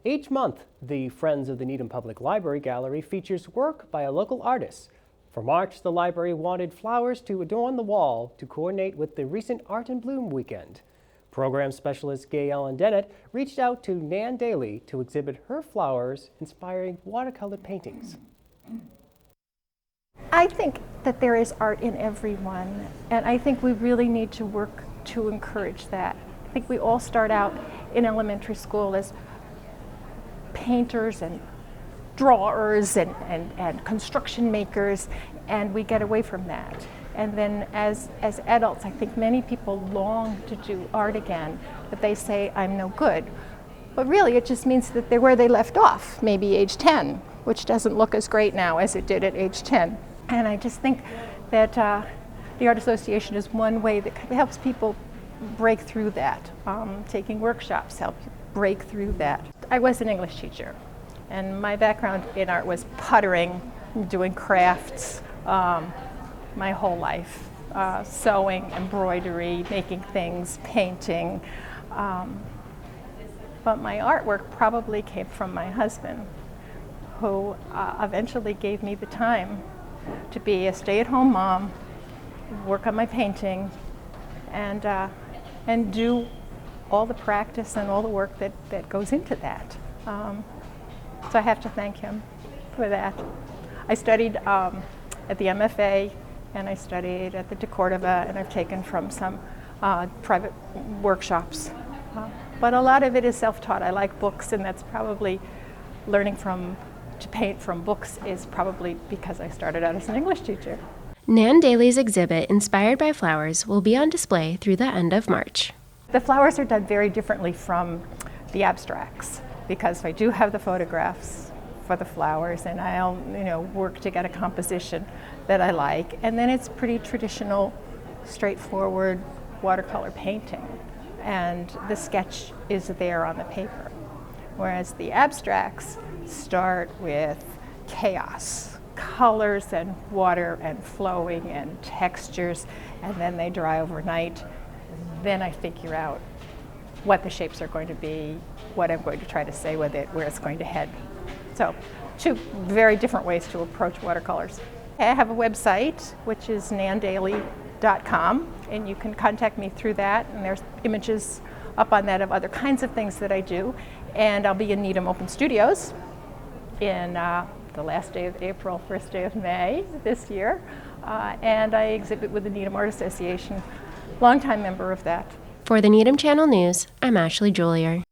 Each month, the Friends of the Needham Public Library Gallery features work by a local artist. For March, the library wanted flowers to adorn the wall to coordinate with the recent Art in Bloom weekend. Program specialist Gay Ellen Dennett reached out to Nan Daly to exhibit her flowers inspiring watercolor paintings. I think that there is art in everyone, and I think we really need to work to encourage that. I think we all start out in elementary school as painters and drawers and construction makers, and we get away from that. And then as adults, I think many people long to do art again, but they say, I'm no good. But really, it just means that they're where they left off, maybe age 10, which doesn't look as great now as it did at age 10. And I just think that the Art Association is one way that helps people break through that. Taking workshops help you break through that. I was an English teacher, and my background in art was puttering, doing crafts my whole life, sewing, embroidery, making things, painting. But my artwork probably came from my husband, who eventually gave me the time to be a stay-at-home mom, work on my painting, and do all the practice and all the work that goes into that. So I have to thank him for that. I studied at the MFA, and I studied at the De Cordova, and I've taken from some private workshops. But a lot of it is self-taught. I like books, and that's probably learning to paint from books is probably because I started out as an English teacher. Nan Daly's exhibit, Inspired by Flowers, will be on display through the end of March. The flowers are done very differently from the abstracts, because I do have the photographs for the flowers, and I'll work to get a composition that I like, and then it's pretty traditional, straightforward watercolor painting, and the sketch is there on the paper. Whereas the abstracts start with chaos, colors and water and flowing and textures, and then they dry overnight. Then I figure out what the shapes are going to be, what I'm going to try to say with it, where it's going to head. So, two very different ways to approach watercolors. I have a website, which is nandaly.com, and you can contact me through that, and there's images up on that of other kinds of things that I do. And I'll be in Needham Open Studios in the last day of April, first day of May this year, and I exhibit with the Needham Art Association, longtime member of that. For the Needham Channel News, I'm Ashley Julier.